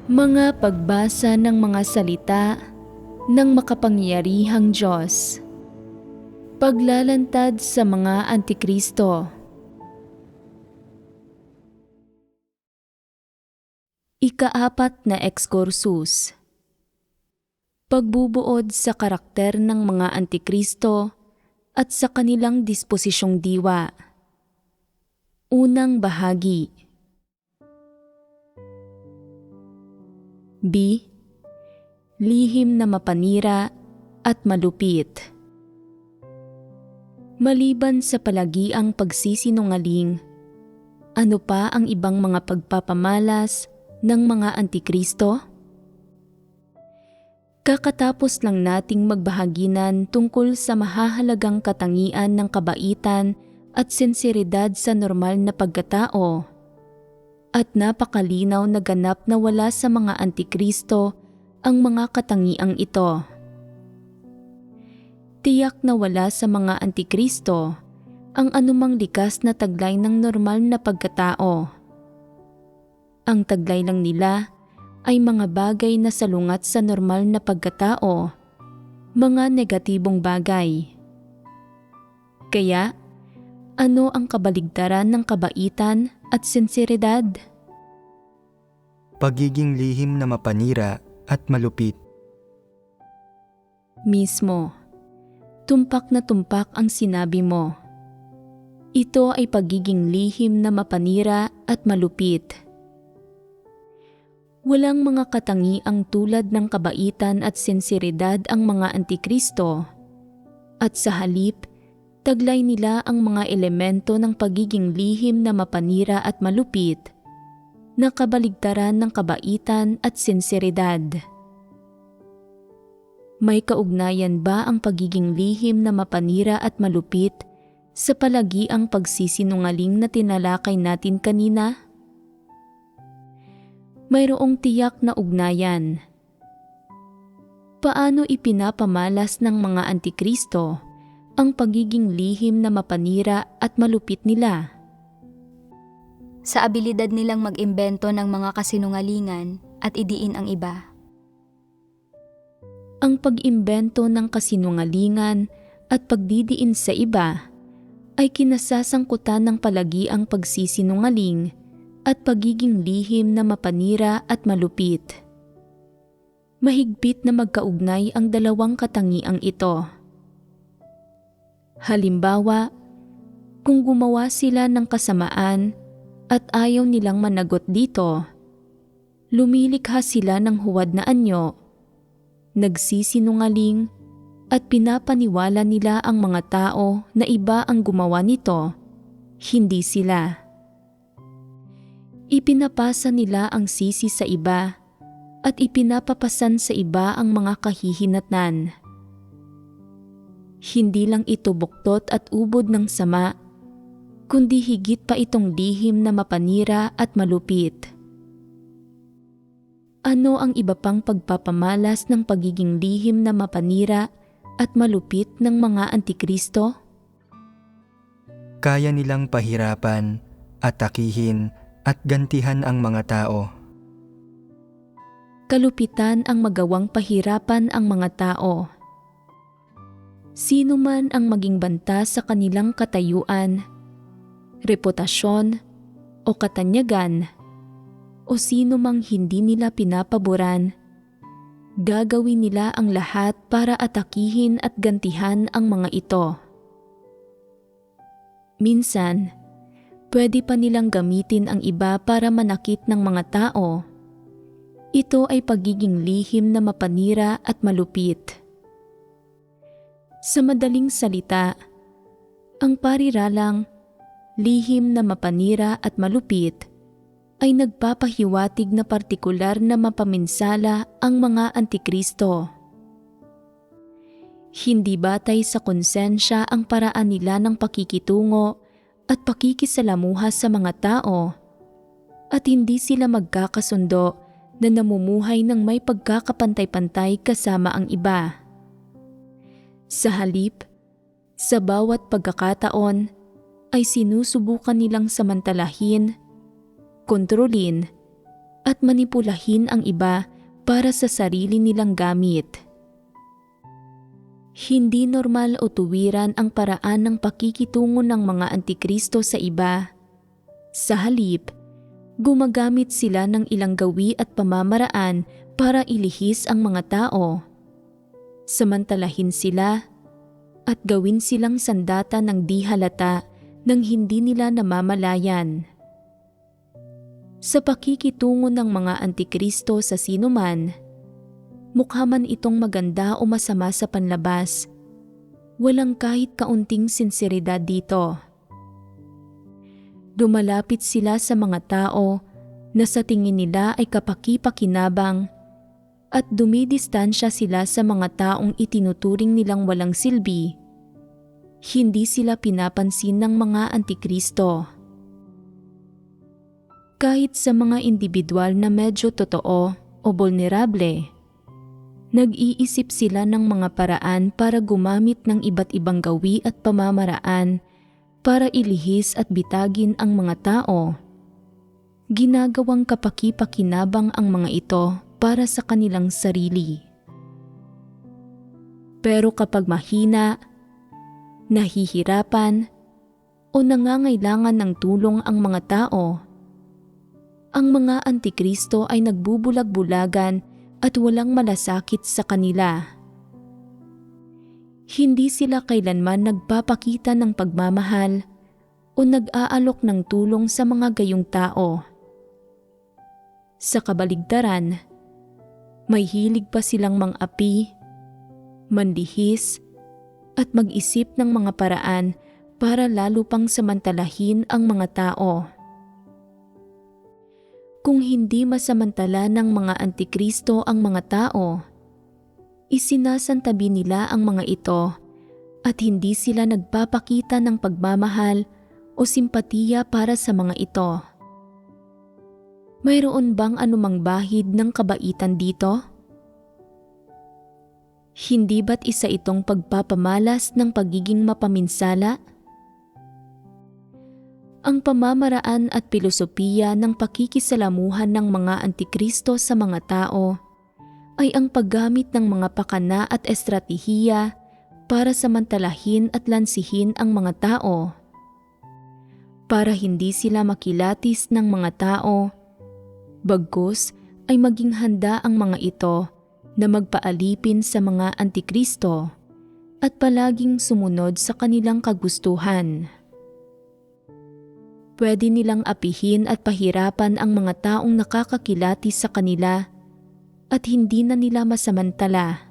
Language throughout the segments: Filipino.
Mga pagbasa ng mga salita ng makapangyarihang Diyos. Paglalantad sa mga Antikristo. Ika-4 na ekskursus. Pagbubuod sa karakter ng mga Antikristo at sa kanilang disposisyong diwa. Unang bahagi. B. Lihim na mapanira at malupit. Maliban sa palagiang pagsisinungaling, ano pa ang ibang mga pagpapamalas ng mga Antikristo? Kakatapos lang nating magbahaginan tungkol sa mahahalagang katangian ng kabaitan at sinseridad sa normal na pagkatao. At napakalinaw na ganap na wala sa mga Antikristo ang mga katangiang ito. Tiyak na wala sa mga Antikristo ang anumang likas na taglay ng normal na pagkatao. Ang taglay lang nila ay mga bagay na salungat sa normal na pagkatao, mga negatibong bagay. Kaya, ano ang kabaligtaran ng kabaitan at sinseridad? Pagiging lihim na mapanira at malupit. Mismo, tumpak na tumpak ang sinabi mo. Ito ay pagiging lihim na mapanira at malupit. Walang mga katangiang tulad ng kabaitan at sinseridad ang mga Antikristo, at sa halip, taglay nila ang mga elemento ng pagiging lihim na mapanira at malupit na kabaligtaran ng kabaitan at sinseridad. May kaugnayan ba ang pagiging lihim na mapanira at malupit sa palagiang pagsisinungaling na tinalakay natin kanina? Mayroong tiyak na ugnayan. Paano ipinapamalas ng mga Antikristo ang pagiging lihim na mapanira at malupit nila? Sa abilidad nilang mag-imbento ng mga kasinungalingan at idiin ang iba. Ang pag-imbento ng kasinungalingan at pagdidiin sa iba ay kinasasangkutan ng palagiang pagsisinungaling at pagiging lihim na mapanira at malupit. Mahigpit na magkaugnay ang dalawang katangiang ito. Halimbawa, kung gumawa sila ng kasamaan at ayaw nilang managot dito, lumilikha sila ng huwad na anyo, nagsisinungaling at pinapaniwala nila ang mga tao na iba ang gumawa nito, hindi sila. Ipinapasa nila ang sisi sa iba at ipinapapasan sa iba ang mga kahihinatnan. Hindi lang ito buktot at ubod ng sama, kundi higit pa itong lihim na mapanira at malupit. Ano ang iba pang pagpapamalas ng pagiging lihim na mapanira at malupit ng mga Antikristo? Kaya nilang pahirapan, atakihin at gantihan ang mga tao. Kalupitan ang magawang pahirapan ang mga tao. Sino man ang maging banta sa kanilang katayuan, reputasyon o katanyagan, o sino mang hindi nila pinapaboran, gagawin nila ang lahat para atakihin at gantihan ang mga ito. Minsan, pwede pa nilang gamitin ang iba para manakit ng mga tao. Ito ay pagiging lihim na mapanira at malupit. Sa madaling salita, ang pariralang lihim na mapanira at malupit ay nagpapahiwatig na partikular na mapaminsala ang mga Antikristo. Hindi batay sa konsensya ang paraan nila ng pakikitungo at pakikisalamuha sa mga tao, at hindi sila magkakasundo na namumuhay ng may pagkakapantay-pantay kasama ang iba. Sa halip, sa bawat pagkakataon ay sinusubukan nilang samantalahin, kontrolin at manipulahin ang iba para sa sarili nilang gamit. Hindi normal o tuwiran ang paraan ng pakikitungo ng mga antikristo sa iba. Sa halip, gumagamit sila ng ilang gawi at pamamaraan para ilihis ang mga tao. Samantalahin sila at gawin silang sandata ng di halata nang hindi nila namamalayan. Sa pakikitungo ng mga antikristo sa sinuman, mukha man itong maganda o masama sa panlabas, walang kahit kaunting sinseridad dito. Dumalapit sila sa mga tao na sa tingin nila ay kapaki-pakinabang at dumidistansya sila sa mga taong itinuturing nilang walang silbi. Hindi sila pinapansin ng mga antikristo. Kahit sa mga individual na medyo totoo o vulnerable, nag-iisip sila ng mga paraan para gumamit ng iba't ibang gawi at pamamaraan para ilihis at bitagin ang mga tao. Ginagawang kapaki-pakinabang ang mga ito para sa kanilang sarili. Pero kapag mahina, nahihirapan, o nangangailangan ng tulong ang mga tao, ang mga antikristo ay nagbubulag-bulagan at walang malasakit sa kanila. Hindi sila kailanman nagpapakita ng pagmamahal o nag-aalok ng tulong sa mga gayong tao. Sa kabaligtaran, may hilig pa silang mang-api, manlihis, at mag-isip ng mga paraan para lalo pang samantalahin ang mga tao. Kung hindi masamantala ng mga antikristo ang mga tao, isinasantabi nila ang mga ito at hindi sila nagpapakita ng pagmamahal o simpatiya para sa mga ito. Mayroon bang anumang bahid ng kabaitan dito? Hindi ba't isa itong pagpapamalas ng pagiging mapaminsala? Ang pamamaraan at pilosopiya ng pakikisalamuhan ng mga antikristo sa mga tao ay ang paggamit ng mga pakana at estratehiya para samantalahin at lansihin ang mga tao. Para hindi sila makilatis ng mga tao, bagkus ay maging handa ang mga ito na magpaalipin sa mga antikristo at palaging sumunod sa kanilang kagustuhan. Pwede nilang apihin at pahirapan ang mga taong nakakakilatis sa kanila at hindi na nila masamantala.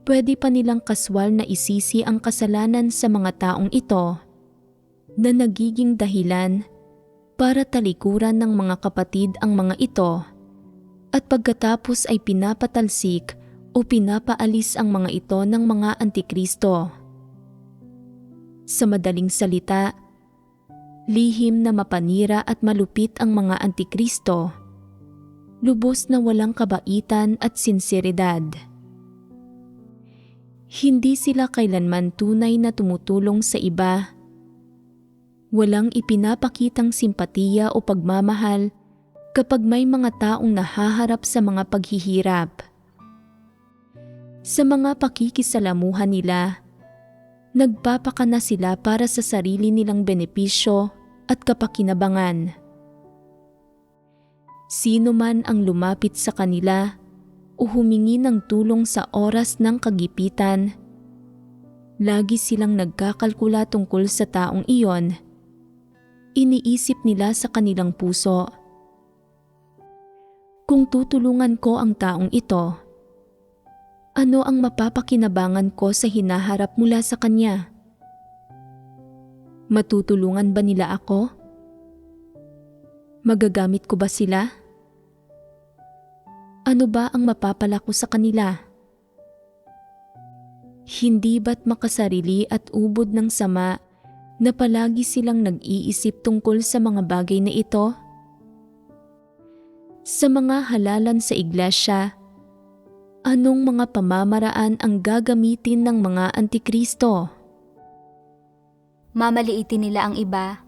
Pwede pa nilang kaswal na isisi ang kasalanan sa mga taong ito na nagiging dahilan para talikuran ng mga kapatid ang mga ito at pagkatapos ay pinapatalsik o pinapaalis ang mga ito ng mga antikristo. Sa madaling salita, lihim na mapanira at malupit ang mga antikristo, lubos na walang kabaitan at sinseridad. Hindi sila kailanman tunay na tumutulong sa iba. Walang ipinapakitang simpatiya o pagmamahal kapag may mga taong nahaharap sa mga paghihirap. Sa mga pakikisalamuhan nila, nagpapakana sila para sa sarili nilang benepisyo at kapakinabangan. Sino man ang lumapit sa kanila o humingi ng tulong sa oras ng kagipitan, lagi silang nagkakalkula tungkol sa taong iyon. Iniisip nila sa kanilang puso, kung tutulungan ko ang taong ito, ano ang mapapakinabangan ko sa hinaharap mula sa kanya? Matutulungan ba nila ako? Magagamit ko ba sila? Ano ba ang mapapala ko sa kanila? Hindi ba't makasarili at ubod ng sama na palagi silang nag-iisip tungkol sa mga bagay na ito? Sa mga halalan sa iglesia, anong mga pamamaraan ang gagamitin ng mga antikristo? Mamaliitin nila ang iba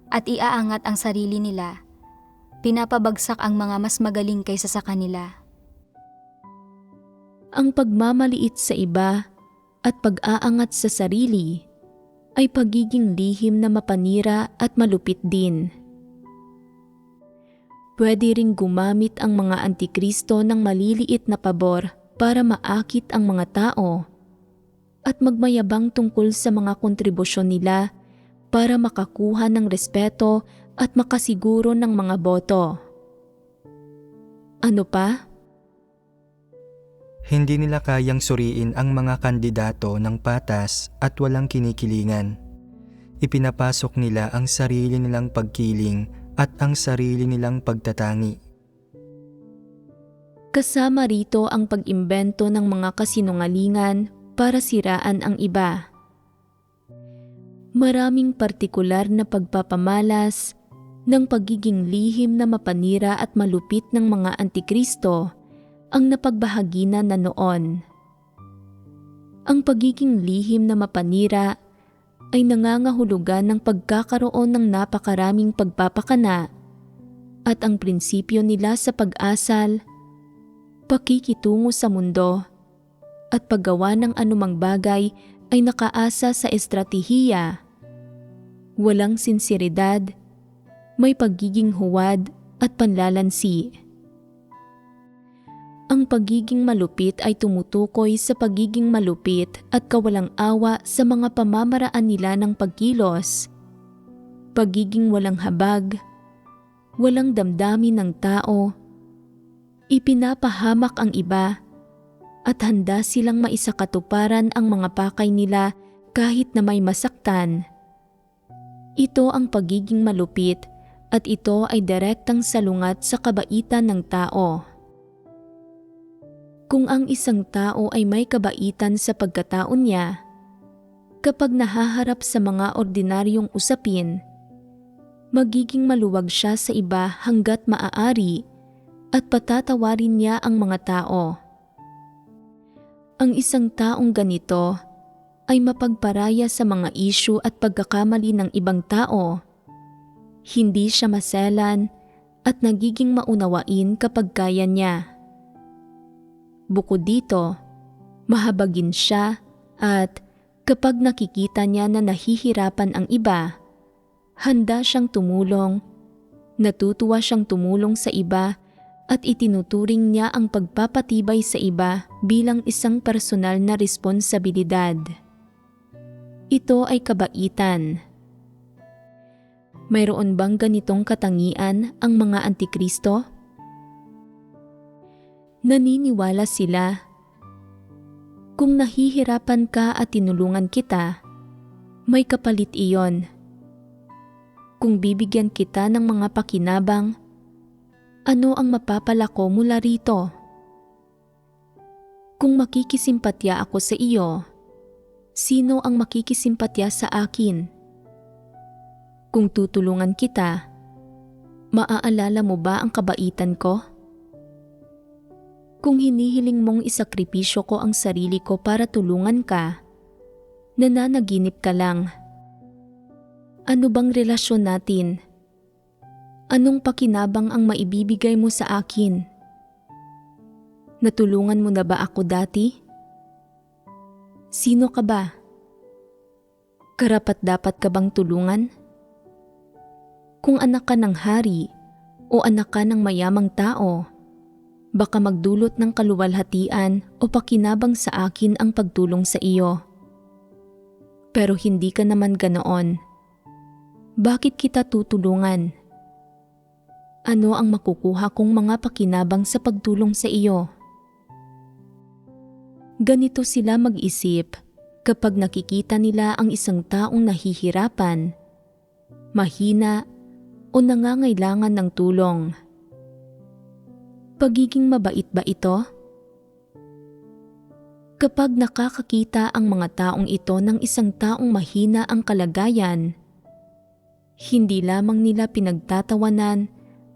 at iaangat ang sarili nila, pinapabagsak ang mga mas magaling kaysa sa kanila. Ang pagmamaliit sa iba at pag-aangat sa sarili ay pagiging lihim na mapanira at malupit din. Pwede ring gumamit ang mga antikristo ng maliliit na pabor para maakit ang mga tao at magmayabang tungkol sa mga kontribusyon nila para makakuha ng respeto at makasiguro ng mga boto. Ano pa? Hindi nila kayang suriin ang mga kandidato ng patas at walang kinikilingan. Ipinapasok nila ang sarili nilang pagkiling at ang sarili nilang pagtatangi. Kasama rito ang pag-imbento ng mga kasinungalingan para siraan ang iba. Maraming partikular na pagpapamalas ng pagiging lihim na mapanira at malupit ng mga antikristo ang napagbahaginan na noon. Ang pagiging lihim na mapanira ay nangangahulugan ng pagkakaroon ng napakaraming pagpapakana at ang prinsipyo nila sa pag-asal, pakikitungo sa mundo at paggawa ng anumang bagay ay nakaasa sa estratehiya, walang sinseridad, may pagiging huwad at panlalansi. Ang pagiging malupit ay tumutukoy sa pagiging malupit at kawalang awa sa mga pamamaraan nila ng pagkilos, pagiging walang habag, walang damdamin ng tao, ipinapahamak ang iba, at handa silang maisakatuparan ang mga pakay nila kahit na may masaktan. Ito ang pagiging malupit at ito ay direktang salungat sa kabaitan ng tao. Kung ang isang tao ay may kabaitan sa pagkataon niya, kapag nahaharap sa mga ordinaryong usapin, magiging maluwag siya sa iba hanggat maaari at patatawarin niya ang mga tao. Ang isang taong ganito ay mapagparaya sa mga isyu at pagkakamali ng ibang tao. Hindi siya maselan at nagiging maunawain kapag kaya niya. Bukod dito, mahabagin siya at kapag nakikita niya na nahihirapan ang iba, handa siyang tumulong, natutuwa siyang tumulong sa iba at itinuturing niya ang pagpapatibay sa iba bilang isang personal na responsibilidad. Ito ay kabaitan. Mayroon bang ganitong katangian ang mga antikristo? Naniniwala sila, kung nahihirapan ka at tinulungan kita, may kapalit iyon. Kung bibigyan kita ng mga pakinabang, ano ang mapapalako mula rito? Kung makikisimpatya ako sa iyo, sino ang makikisimpatya sa akin? Kung tutulungan kita, maaalala mo ba ang kabaitan ko? Kung hinihiling mong isakripisyo ko ang sarili ko para tulungan ka, nananaginip ka lang. Ano bang relasyon natin? Anong pakinabang ang maibibigay mo sa akin? Natulungan mo na ba ako dati? Sino ka ba? Karapat-dapat ka bang tulungan? Kung anak ka ng hari o anak ka ng mayamang tao, baka magdulot ng kaluwalhatian o pakinabang sa akin ang pagtulong sa iyo. Pero hindi ka naman ganoon. Bakit kita tutulungan? Ano ang makukuha kong mga pakinabang sa pagtulong sa iyo? Ganito sila mag-isip kapag nakikita nila ang isang taong nahihirapan, mahina o nangangailangan ng tulong. Pagiging mabait ba ito? Kapag nakakakita ang mga taong ito ng isang taong mahina ang kalagayan, hindi lamang nila pinagtatawanan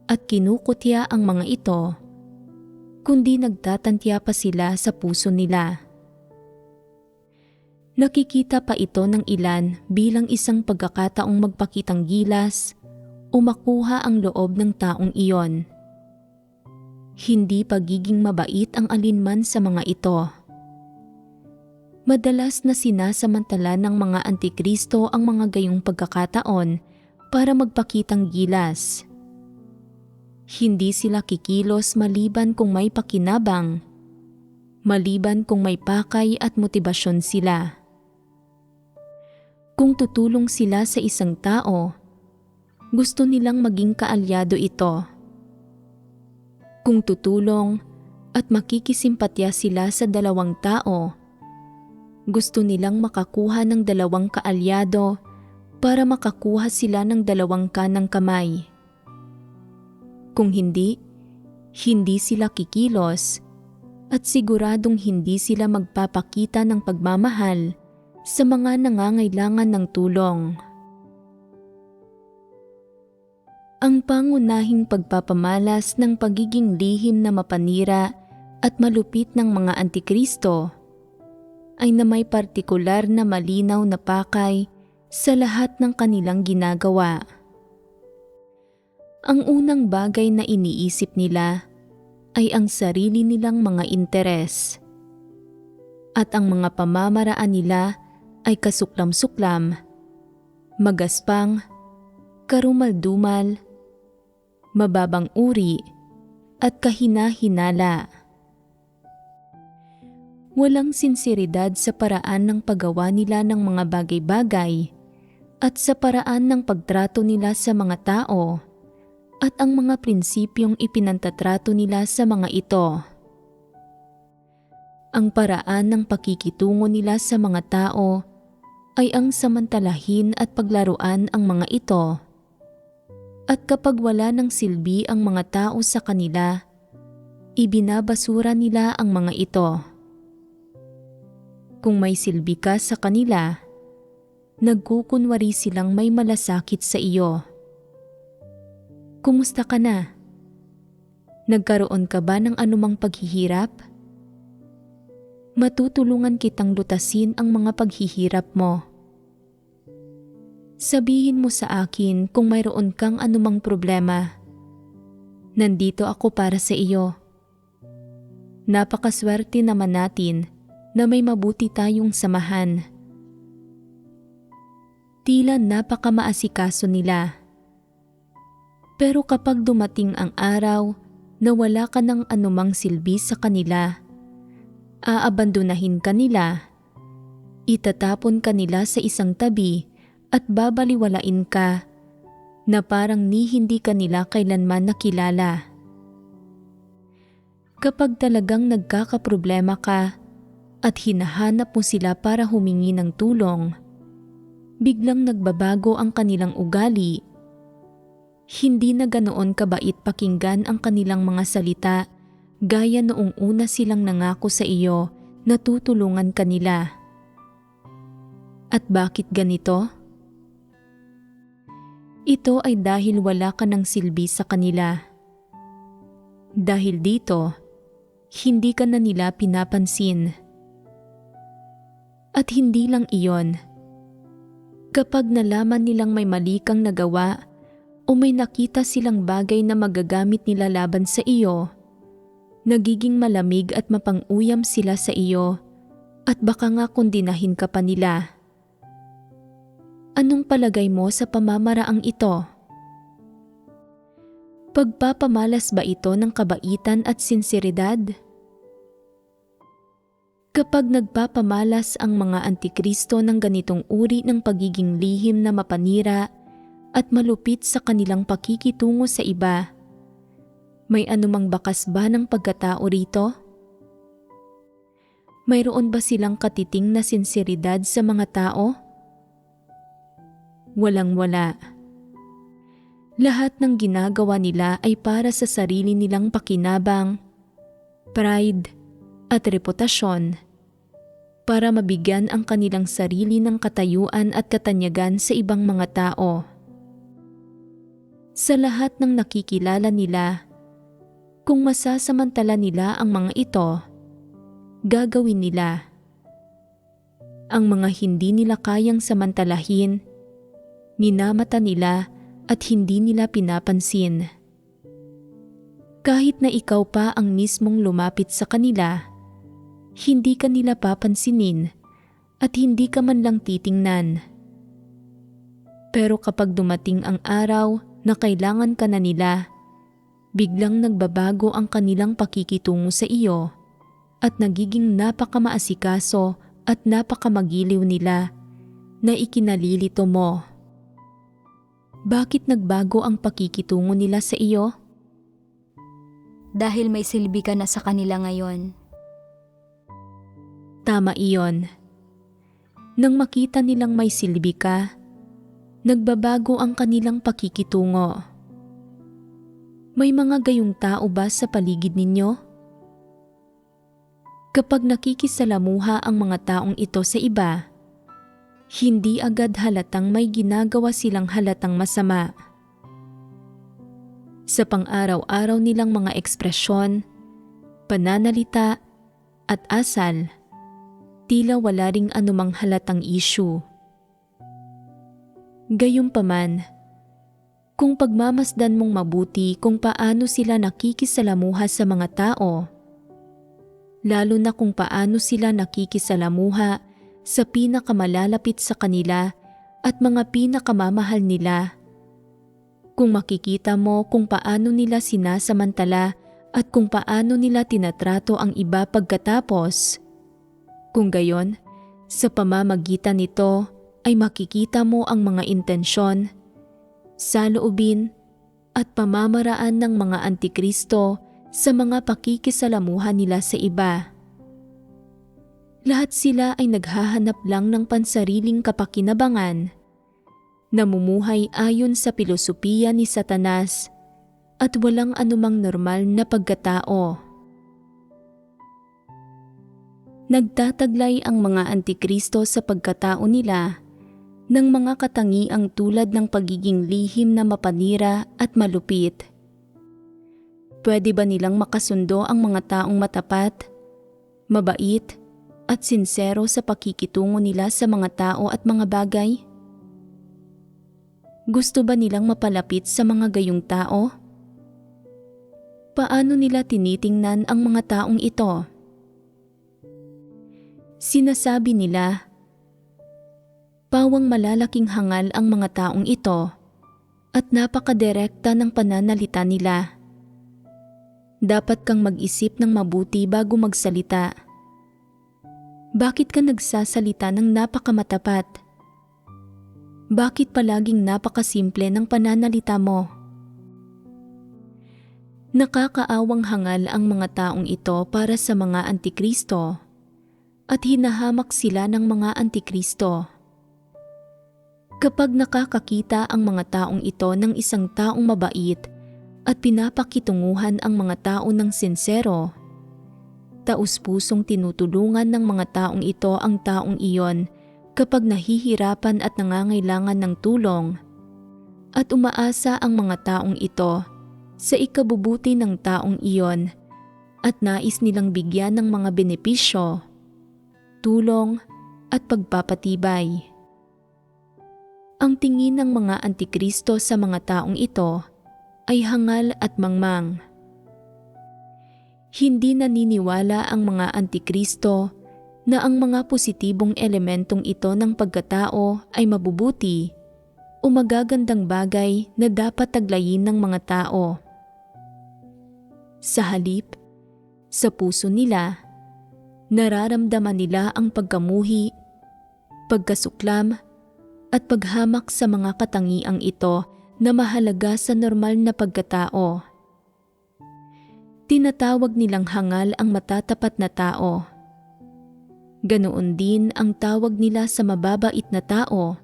at kinukutya ang mga ito, kundi nagtatantya pa sila sa puso nila. Nakikita pa ito ng ilan bilang isang pagkakataong magpakitang gilas o makuha ang loob ng taong iyon. Hindi pagiging mabait ang alinman sa mga ito. Madalas na sinasamantala ng mga antikristo ang mga gayong pagkakataon para magpakitang gilas. Hindi sila kikilos maliban kung may pakinabang, maliban kung may pakay at motibasyon sila. Kung tutulong sila sa isang tao, gusto nilang maging kaalyado ito. Kung tutulong at makikisimpatya sila sa dalawang tao, gusto nilang makakuha ng dalawang kaalyado para makakuha sila ng dalawang kanang kamay. Kung hindi sila kikilos at siguradong hindi sila magpapakita ng pagmamahal sa mga nangangailangan ng tulong. Ang pangunahing pagpapamalas ng pagiging lihim na mapanira at malupit ng mga antikristo ay na may partikular na malinaw na pakay sa lahat ng kanilang ginagawa. Ang unang bagay na iniisip nila ay ang sarili nilang mga interes. At ang mga pamamaraan nila ay kasuklam-suklam, magaspang, karumal-dumal, mababang uri, at kahina-hinala. Walang sinseridad sa paraan ng paggawa nila ng mga bagay-bagay at sa paraan ng pagtrato nila sa mga tao at ang mga prinsipyong ipinantatrato nila sa mga ito. Ang paraan ng pakikitungo nila sa mga tao ay ang samantalahin at paglaruan ang mga ito. At kapag wala ng silbi ang mga tao sa kanila, ibinabasura nila ang mga ito. Kung may silbi ka sa kanila, nagkukunwari silang may malasakit sa iyo. Kumusta ka na? Nagkaroon ka ba ng anumang paghihirap? Matutulungan kitang lutasin ang mga paghihirap mo. Sabihin mo sa akin kung mayroon kang anumang problema. Nandito ako para sa iyo. Napakaswerte naman natin na may mabuti tayong samahan. Tila napakamaasikaso nila. Pero kapag dumating ang araw na wala ka ng anumang silbi sa kanila, aabandonahin ka nila, itatapon ka nila sa isang tabi at babaliwalain ka na parang hindi ka nila kailanman nakilala. Kapag talagang nagkakaproblema ka at hinahanap mo sila para humingi ng tulong, biglang nagbabago ang kanilang ugali. Hindi na ganoon kabait pakinggan ang kanilang mga salita gaya noong una silang nangako sa iyo na tutulungan ka nila. At bakit ganito? Ito ay dahil wala ka ng silbi sa kanila. Dahil dito, hindi ka na nila pinapansin. At hindi lang iyon. Kapag nalaman nilang may mali kang nagawa o may nakita silang bagay na magagamit nila laban sa iyo, nagiging malamig at mapang-uyam sila sa iyo at baka nga kondinahin ka pa nila. Anong palagay mo sa pamamaraang ito? Pagpapamalas ba ito ng kabaitan at sinseridad? Kapag nagpapamalas ang mga antikristo ng ganitong uri ng pagiging lihim na mapanira at malupit sa kanilang pakikitungo sa iba, may anumang bakas ba ng pagkatao rito? Mayroon ba silang katiting na sinseridad sa mga tao? Walang-wala. Lahat ng ginagawa nila ay para sa sarili nilang pakinabang, pride, at reputasyon, para mabigyan ang kanilang sarili ng katayuan at katanyagan sa ibang mga tao. Sa lahat ng nakikilala nila, kung masasamantala nila ang mga ito, gagawin nila. Ang mga hindi nila kayang samantalahin, minamata nila at hindi nila pinapansin. Kahit na ikaw pa ang mismong lumapit sa kanila, hindi ka nila papansinin at hindi ka man lang titingnan. Pero kapag dumating ang araw na kailangan ka na nila, biglang nagbabago ang kanilang pakikitungo sa iyo at nagiging napakamaasikaso at napakamagiliw nila na ikinalilito mo. Bakit nagbago ang pakikitungo nila sa iyo? Dahil may silbi ka na sa kanila ngayon. Tama iyon. Nang makita nilang may silbi ka, nagbabago ang kanilang pakikitungo. May mga gayong tao ba sa paligid ninyo? Kapag nakikisalamuha ang mga taong ito sa iba, hindi agad halatang may ginagawa silang halatang masama. Sa pang-araw-araw nilang mga ekspresyon, pananalita at asal, tila wala ring anumang halatang issue. Gayunpaman, kung pagmamasdan mong mabuti kung paano sila nakikisalamuha sa mga tao, lalo na kung paano sila nakikisalamuha sa pinakamalalapit sa kanila at mga pinakamamahal nila, kung makikita mo kung paano nila sinasamantala at kung paano nila tinatrato ang iba pagkatapos, kung gayon, sa pamamagitan nito ay makikita mo ang mga intensyon, saloobin at pamamaraan ng mga antikristo sa mga pakikisalamuha nila sa iba. Lahat sila ay naghahanap lang ng pansariling kapakinabangan, namumuhay ayon sa pilosopiya ni Satanas at walang anumang normal na pagkatao. Nagtataglay ang mga antikristo sa pagkatao nila ng mga katangiang tulad ng pagiging lihim na mapanira at malupit. Pwede ba nilang makasundo ang mga taong matapat, mabait at sinsero sa pakikitungo nila sa mga tao at mga bagay? Gusto ba nilang mapalapit sa mga gayong tao? Paano nila tinitingnan ang mga taong ito? Sinasabi nila, pawang malalaking hangal ang mga taong ito at napakadirekta ng pananalita nila. Dapat kang mag-isip ng mabuti bago magsalita. Bakit ka nagsasalita ng napakamatapat? Bakit palaging napakasimple ng pananalita mo? Nakakaawang hangal ang mga taong ito para sa mga antikristo at hinahamak sila ng mga antikristo. Kapag nakakakita ang mga taong ito ng isang taong mabait at pinapakitunguhan ang mga tao ng sinsero, taus-pusong tinutulungan ng mga taong ito ang taong iyon kapag nahihirapan at nangangailangan ng tulong, at umaasa ang mga taong ito sa ikabubuti ng taong iyon at nais nilang bigyan ng mga benepisyo, tulong at pagpapatibay. Ang tingin ng mga antikristo sa mga taong ito ay hangal at mangmang. Hindi naniniwala ang mga antikristo na ang mga positibong elementong ito ng pagkatao ay mabubuti o magagandang bagay na dapat taglayin ng mga tao. Sa halip, sa puso nila, nararamdaman nila ang pagkamuhi, pagkasuklam, at paghamak sa mga katangiang ito na mahalaga sa normal na pagkatao. Tinatawag nilang hangal ang matatapat na tao. Ganoon din ang tawag nila sa mababait na tao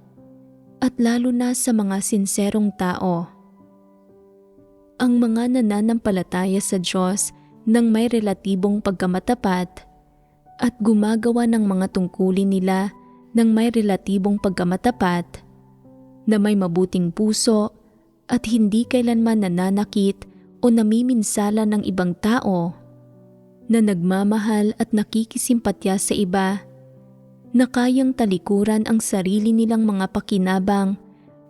at lalo na sa mga sinserong tao. Ang mga nananampalataya sa Diyos ng may relatibong pagkamatapat at gumagawa ng mga tungkulin nila ng may relatibong pagkamatapat, na may mabuting puso at hindi kailanman nananakit o namiminsala ng ibang tao, na nagmamahal at nakikisimpatya sa iba, na kayang talikuran ang sarili nilang mga pakinabang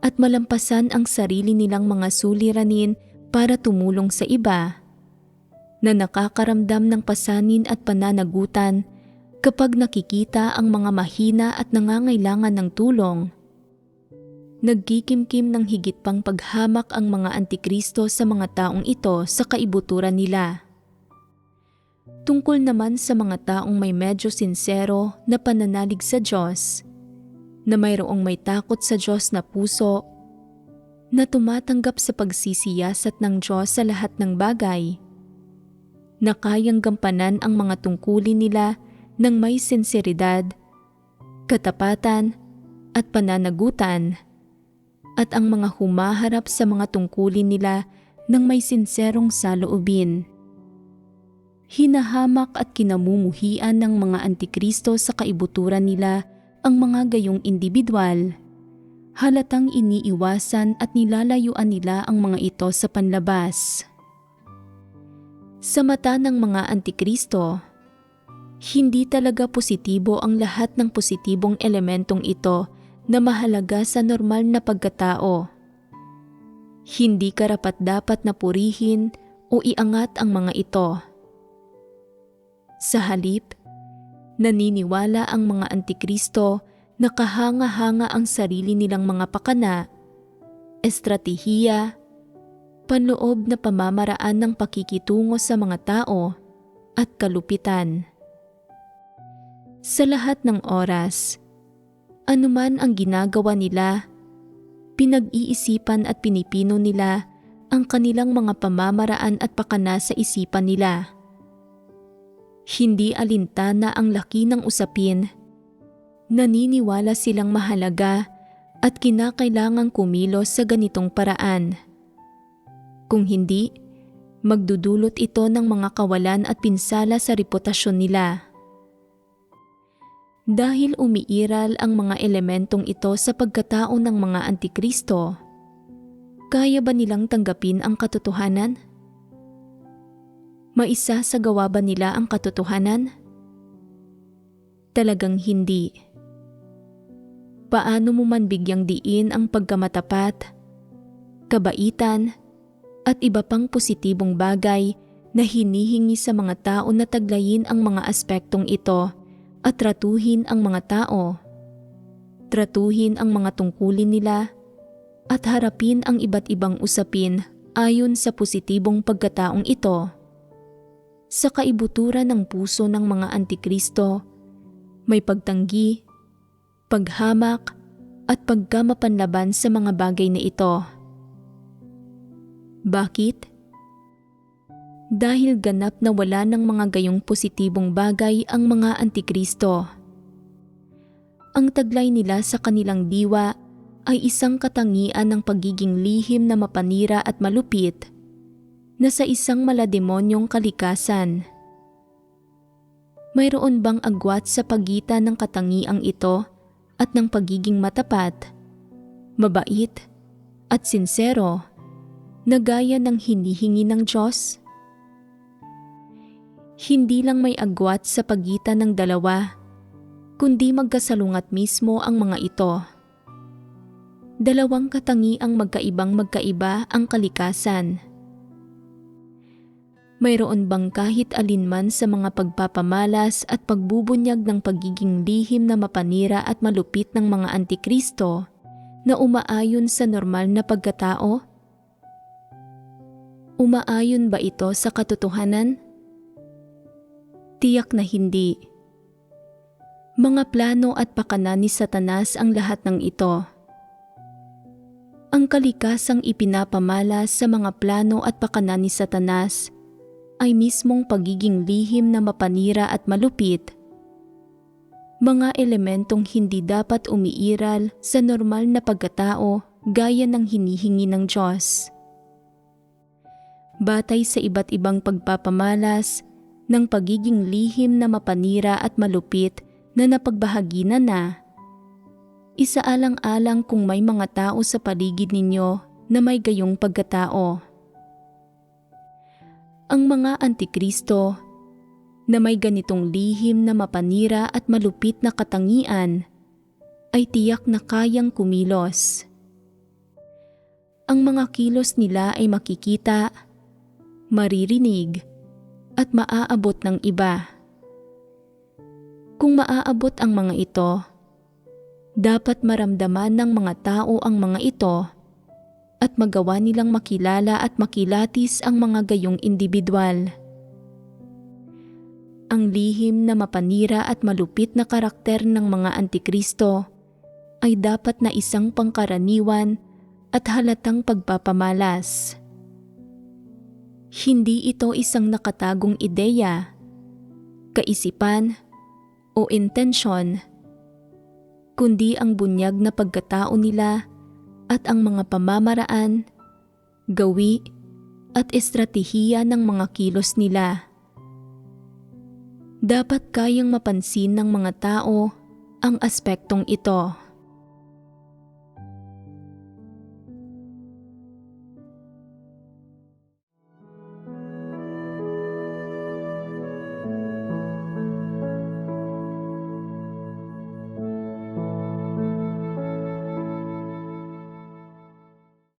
at malampasan ang sarili nilang mga suliranin para tumulong sa iba, na nakakaramdam ng pasanin at pananagutan kapag nakikita ang mga mahina at nangangailangan ng tulong. Nagkikimkim ng higit pang paghamak ang mga antikristo sa mga taong ito sa kaibuturan nila. Tungkol naman sa mga taong may medyo sinsero na pananalig sa Diyos, na mayroong may takot sa Diyos na puso, na tumatanggap sa pagsisiyasat ng Diyos sa lahat ng bagay, na kayang gampanan ang mga tungkulin nila ng may sinseridad, katapatan at pananagutan, at ang mga humaharap sa mga tungkulin nila ng may sinserong saloobin. Hinahamak at kinamumuhian ng mga antikristo sa kaibuturan nila ang mga gayong individual. Halatang iniiwasan at nilalayuan nila ang mga ito sa panlabas. Sa mata ng mga antikristo, hindi talaga positibo ang lahat ng positibong elementong ito na mahalaga sa normal na pagkatao. Hindi karapat-dapat na purihin o iangat ang mga ito. Sa halip, naniniwala ang mga antikristo na kahanga-hanga ang sarili nilang mga pakana, estratehiya, panloob na pamamaraan ng pakikitungo sa mga tao at kalupitan. Sa lahat ng oras, anuman ang ginagawa nila, pinag-iisipan at pinipino nila ang kanilang mga pamamaraan at pakana sa isipan nila. Hindi alintana ang laki ng usapin, naniniwala silang mahalaga at kinakailangang kumilos sa ganitong paraan. Kung hindi, magdudulot ito ng mga kawalan at pinsala sa reputasyon nila. Dahil umiiral ang mga elementong ito sa pagkatao ng mga antikristo, kaya ba nilang tanggapin ang katotohanan? Maisasagawa ba nila ang katotohanan? Talagang hindi. Paano mo man bigyang diin ang pagkamatapat, kabaitan, at iba pang positibong bagay na hinihingi sa mga tao na taglayin ang mga aspektong ito at tratuhin ang mga tao, tratuhin ang mga tungkulin nila, at harapin ang iba't ibang usapin ayon sa positibong pagkataong ito. Sa kaibuturan ng puso ng mga antikristo, may pagtanggi, paghamak, at pagkamapanlaban sa mga bagay na ito. Bakit? Dahil ganap na wala ng mga gayong positibong bagay ang mga antikristo. Ang taglay nila sa kanilang diwa ay isang katangian ng pagiging lihim na mapanira at malupit na sa isang malademonyong kalikasan. Mayroon bang agwat sa pagitan ng katangiang ito at ng pagiging matapat, mabait, at sinsero na gaya ng hinihingi ng Diyos? Hindi lang may agwat sa pagitan ng dalawa, kundi magkasalungat mismo ang mga ito. Dalawang katangiang magkaibang-magkaiba ang kalikasan. Mayroon bang kahit alinman sa mga pagpapamalas at pagbubunyag ng pagiging lihim na mapanira at malupit ng mga antikristo na umaayon sa normal na pagkatao? Umaayon ba ito sa katotohanan? Tiyak na hindi. Mga plano at pakana ni Satanas ang lahat ng ito. Ang kalikasang ipinapamalas sa mga plano at pakana ni Satanas ay mismong pagiging lihim na mapanira at malupit. Mga elementong hindi dapat umiiral sa normal na pagkatao gaya ng hinihingi ng Diyos. Batay sa iba't ibang pagpapamalas ng pagiging lihim na mapanira at malupit na napagbahagi na, isaalang-alang kung may mga tao sa paligid ninyo na may gayong pagkatao. Ang mga antikristo na may ganitong lihim na mapanira at malupit na katangian ay tiyak na kayang kumilos. Ang mga kilos nila ay makikita, maririnig, at maaabot ng iba. Kung maaabot ang mga ito, dapat maramdaman ng mga tao ang mga ito at magawa nilang makilala at makilatis ang mga gayong individual. Ang lihim na mapanira at malupit na karakter ng mga antikristo ay dapat na isang pangkaraniwan at halatang pagpapamalas. Hindi ito isang nakatagong ideya, kaisipan, o intensyon, kundi ang bunyag na pagkatao nila at ang mga pamamaraan, gawi, at estratehiya ng mga kilos nila. Dapat kayang mapansin ng mga tao ang aspektong ito.